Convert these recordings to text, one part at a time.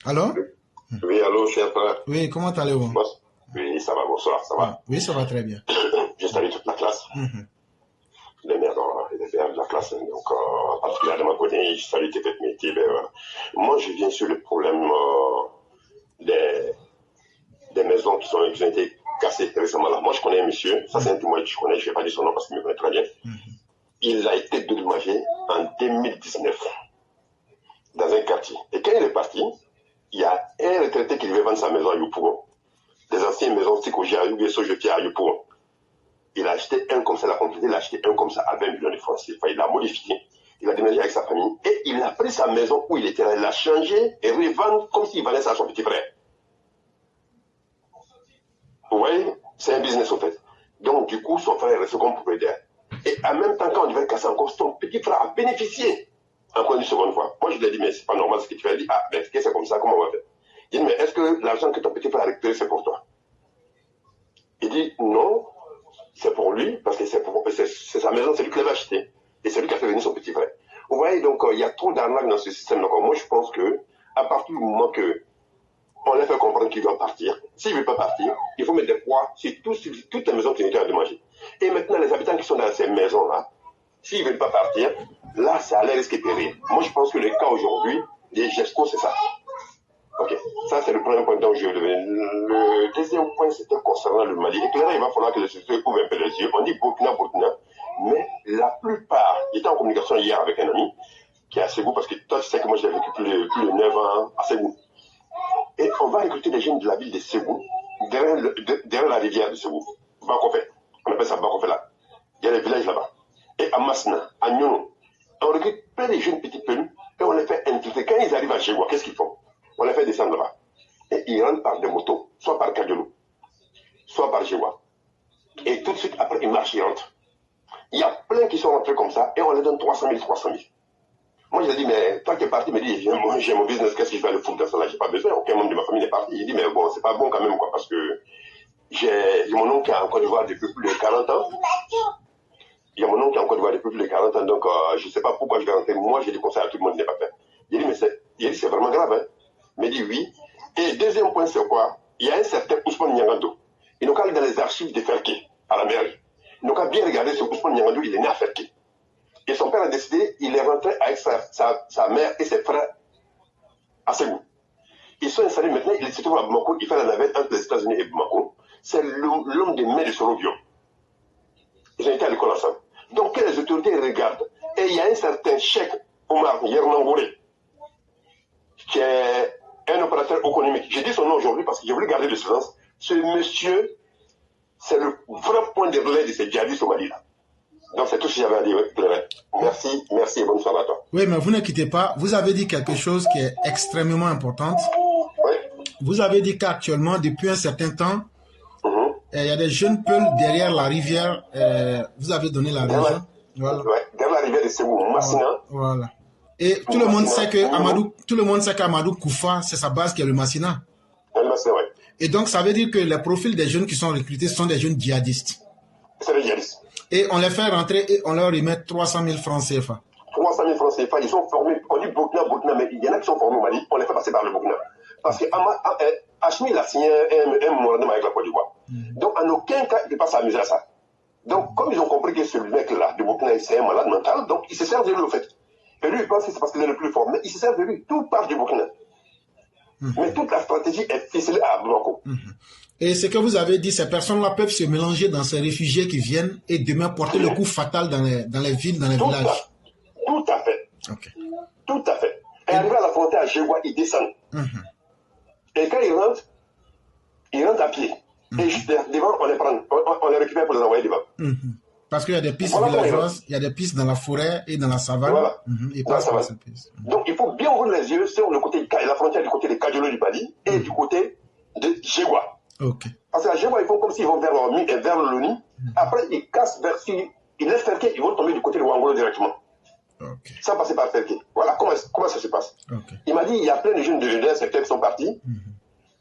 Alors? Oui, allô, cher frère. Oui, comment allez-vous? Oui, ça va, bonsoir, ça va. Oui, ça va très bien. Je salue toute la classe. Les mères et les pères de la classe. Donc, particulièrement côté, je salue tes métiers. Moi, je viens sur le problème des maisons qui ont été cassées récemment là. Moi, je connais un monsieur, ça c'est un témoin que je connais, je ne vais pas dire son nom parce qu'il me connaît très bien. Il a été dédommagé en 2019 dans un quartier. Et quand il est parti, il y a un retraité qui devait vendre sa maison à Yopougon. Des anciennes maisons, c'est qu'au Géaru, et Sojefi à Yopougon. Il a acheté un comme ça, la propriété, il a acheté un comme ça à 20 millions de francs CFA. Il l'a modifié, il a déménagé avec sa famille et il a pris sa maison où il était là, il l'a changé et revend comme s'il vendait ça à son petit frère. Vous voyez, c'est un business en fait. Donc du coup, son frère est resté comme propriétaire. Et en même temps, quand on devait casser encore, son petit frère a bénéficié. Encore une seconde fois. Moi, je lui ai dit, mais c'est pas normal ce que tu fais. Il dit, ah, ben, est-ce que c'est comme ça, comment on va faire? Il dit, mais est-ce que l'argent que ton petit frère a récupéré, c'est pour toi? Il dit, non, c'est pour lui, parce que c'est sa maison, c'est lui qui l'avait acheté. Et c'est lui qui a fait venir son petit frère. Vous voyez, donc, il y a trop d'arnaques dans ce système. Donc, moi, je pense que, à partir du moment que on les fait comprendre qu'il doit partir, s'il ne veut pas partir, il faut mettre des poids sur toutes les maisons qui ont été endommagées. Et maintenant, les habitants qui sont dans ces maisons-là, s'ils ne veulent pas partir, là, ça a l'air risqué terrible. Moi, je pense que le cas aujourd'hui, des GESCO, c'est ça. Ok, ça c'est le premier point dont je vais lever. Le deuxième point, c'était concernant le Mali. Et là, il va falloir que les sociétés ouvrent un peu les yeux. On dit Burkina, mais la plupart, j'étais en communication hier avec un ami qui est à Ségou, parce que toi, tu sais que moi, j'ai vécu plus de 9 ans à Ségou. Et on va recruter des jeunes de la ville de Ségou, derrière la rivière de Ségou, Bakofé. On appelle ça Bakofé là. Il y a les villages là-bas. Et à Masna, à Nyono, on recrute plein de jeunes petits peuls et on les fait infiltrer. Quand ils arrivent à Ségou, qu'est-ce qu'ils font? On les fait descendre là-bas. Et ils rentrent par des motos, soit par Kadiolo, soit par Jewa. Et tout de suite, après, ils marchent, ils rentrent. Il y a plein qui sont rentrés comme ça et on les donne 300 000, 300 000. Moi, je lui ai dit, mais toi qui es parti, il me dit, j'ai mon business, qu'est-ce que je vais aller foutre dans ça là? J'ai pas besoin, aucun membre de ma famille n'est parti. Il dit, mais bon, c'est pas bon quand même, quoi, parce que j'ai mon oncle qui est en Côte d'Ivoire depuis plus de 40 ans. Il y a mon oncle qui est en Côte d'Ivoire depuis plus de 40 ans, donc je ne sais pas pourquoi je vais rentrer. Moi, j'ai des conseils à tout le monde, il n'est pas fait. Il dit, mais c'est vraiment grave, hein. Il me dit, oui. Et deuxième point, c'est quoi? Il y a un certain Ousmane Nyangando. Ils n'ont qu'à aller dans les archives de Ferké, à la mairie. Ils n'ont qu'à bien regarder ce Ousmane Nyangando, il est né à Ferké. Et son père a décidé, il est rentré avec sa mère et ses frères à Ségou. Ils sont installés maintenant, il se trouve à Bamako, il fait la navette entre les États-Unis et Bamako. C'est l'homme de main de Sorobio. Ils ont été à l'école ensemble. Donc, que les autorités regardent, et il y a un certain Cheikh Omar Yernangouré, qui est un opérateur économique. J'ai dit son nom aujourd'hui parce que j'ai voulu garder le silence. Ce monsieur, c'est le vrai point de relais de ces djihadistes au Mali là. Donc c'est tout ce que j'avais à dire. Merci et bonne soirée à toi. Oui, mais vous ne quittez pas. Vous avez dit quelque chose qui est extrêmement important. Oui. Vous avez dit qu'actuellement, depuis un certain temps, il y a des jeunes peuls derrière la rivière. Vous avez donné la région. Voilà. Ouais, derrière la rivière de Ségou, Massina. Voilà. Et tout le monde sait que Amadou Koufa, c'est sa base qui est le Massina. Le Massina, ouais. Et donc, ça veut dire que les profils des jeunes qui sont recrutés sont des jeunes djihadistes. C'est les djihadistes. Et on les fait rentrer et on leur remet 300 000 francs CFA. 300 000 francs CFA, ils sont formés, on dit Burkina, mais il y en a qui sont formés au Mali, on les fait passer par le Burkina. Parce que Hachmi, il a signé un mémorandum avec la Côte d'Ivoire. Donc, en aucun cas, il ne peut pas s'amuser à ça. Donc, comme ils ont compris que ce mec-là, du Burkina, c'est un malade mental, donc il se sert de lui, au fait. Et lui, il pense que c'est parce qu'il est le plus fort, mais il se sert de lui. Tout part du Burkina. Mais toute la stratégie est ficelée à Bamako. Et ce que vous avez dit, ces personnes-là peuvent se mélanger dans ces réfugiés qui viennent et demain porter le coup fatal dans les villes, dans les villages. Tout à fait. Okay. Tout à fait. Et arrivé à la frontière à Jewa, ils descendent. Et quand ils rentrent à pied. Et juste devant, on les prend, on les récupère pour les envoyer devant. Parce qu'il y a des pistes villageoises, il y a des pistes dans la forêt et dans la savane. Voilà. Et pas sur ces pistes. Donc il faut bien ouvrir les yeux sur le côté, la frontière du côté de Kadiolo du Mali et du côté de Jewa. Okay. Parce qu'à Jewa, ils font comme s'ils vont vers l'ONU. Après, ils cassent vers ils laissent Ferké, ils vont tomber du côté de Ouangolo directement. Okay. Sans passer par Ferké. Voilà comment ça se passe. Okay. Il m'a dit, il y a plein de jeunes de secteur qui sont partis.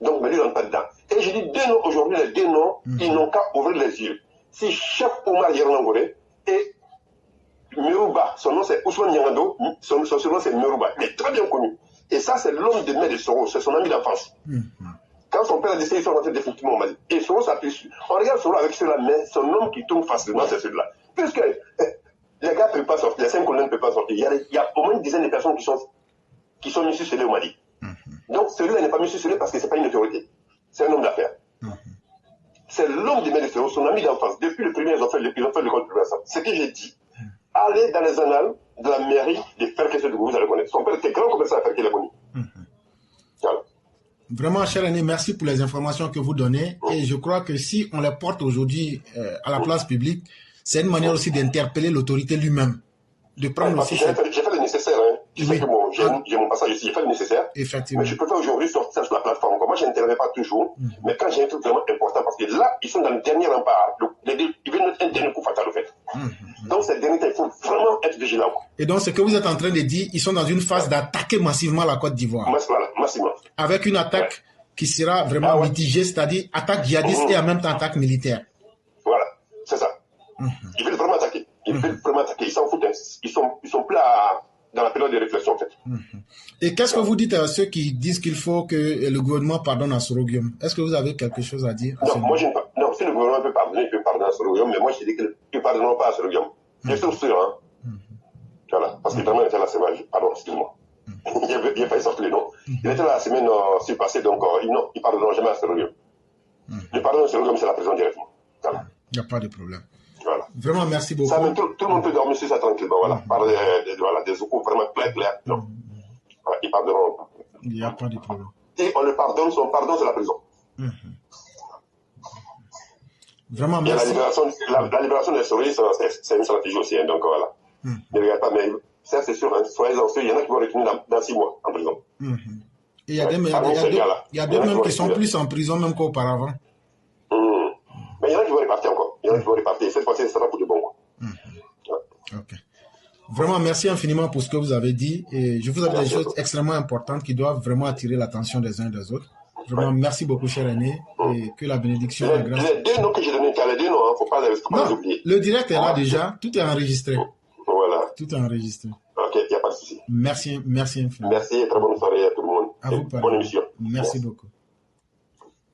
Donc, mais lui, il ne rentre pas dedans. Et j'ai dit, deux noms aujourd'hui, les deux noms, ils n'ont qu'à ouvrir les yeux. Si Cheikh Omar Yernangouré et Merouba, son nom c'est Ousmane Nyangando, son surnom c'est Merouba, il est très bien connu. Et ça, c'est l'homme de main de Soros, c'est son ami d'enfance. Quand son père a décidé, ils sont rentrés définitivement au Mali. Et Soros a pu... On regarde Soros avec ceux-là, mais son homme qui tourne facilement, c'est celui-là. Puisque les gars ne peuvent pas sortir, les 5 colonnes ne peuvent pas sortir. Il y a au moins une dizaine de personnes qui sont mis sur au Mali. Donc celui-là n'est pas mis sur parce que ce n'est pas une autorité. C'est un homme d'affaires. C'est l'homme de main de Soros, son ami d'enfance. Depuis le premier, ils ont fait l'école primaire. Ce que j'ai dit, allez dans les annales de la mairie de faire quelque chose de vous allez connaître. Son père était grand commerçant à faire qu'il a connu. Voilà. Vraiment, cher René, merci pour les informations que vous donnez. Et je crois que si on les porte aujourd'hui à la place publique, c'est une manière aussi d'interpeller l'autorité lui-même. De prendre aussi... J'ai fait le nécessaire. Hein. Tu sais que bon, j'ai mon passage ici, j'ai fait le nécessaire. Effectivement. Mais je préfère aujourd'hui sortir ça sur la plateforme. Moi, je n'interviens pas toujours. Mais quand j'ai un truc vraiment important, parce que là, ils sont dans le dernier rempart. Ils veulent mettre un dernier coup fatal, au fait. Donc, cette dernière, il faut vraiment être vigilant. Et donc, ce que vous êtes en train de dire, ils sont dans une phase d'attaquer massivement la Côte d'Ivoire. Massivement. Avec une attaque qui sera vraiment mitigée, c'est-à-dire attaque djihadiste et en même temps attaque militaire. Voilà, c'est ça. Ils veulent vraiment attaquer. Ils s'en foutent. Ils sont plus dans la période de réflexion, en fait. Et qu'est-ce que vous dites à ceux qui disent qu'il faut que le gouvernement pardonne à Sorogium? Est-ce que vous avez quelque chose à dire? Non, moi, je ne pas. Non, si le gouvernement peut pardonner, il peut pardonner à Sorogium, mais moi, je dis qu'ils ne pardonneront pas à Sorogium. Je suis sûr, hein. Voilà, parce que vraiment, il était là la semaine. Pardon, excuse-moi. Il a failli sortir le nom. Il était là la semaine passée, donc ils ne pardonneront jamais à Sorogium. Le pardon à Sorogium, c'est la prison directement. Voilà. Il n'y a pas de problème. Voilà. Vraiment, merci beaucoup. Ça, tout le monde peut dormir sur ça tranquillement. Voilà. Par des recours vraiment clairs. Non. Voilà, ils pardonneront pas. Il n'y a pas de problème. Et on le pardonne, son pardon, c'est la prison. Vraiment, merci. Et la libération des souris, c'est une stratégie aussi. Hein, donc voilà. Ne regarde pas, mais ça, c'est sûr. Hein, soyez-en sûrs, il y en a qui vont retenir dans 6 mois en prison. Et il y a des même qui sont plus en prison même qu'auparavant. Mais il y en a qui vont repartir encore. Il y en a qui vont repartir. Cette fois-ci, ce sera pour du bon. Ok. Vraiment, merci infiniment pour ce que vous avez dit. Et je vous avais des choses extrêmement importantes qui doivent vraiment attirer l'attention des uns et des autres. Vraiment, merci beaucoup, cher René. Et que la bénédiction et la grâce... Les 2 noms que j'ai donnés, il y a les 2 noms, il ne faut pas les oublier. Le direct est là déjà. Tout est enregistré. Voilà. Tout est enregistré. Ok, il n'y a pas de souci. Merci infiniment. Merci et très bonne soirée à tout le monde. À vous, bonne émission. Merci beaucoup.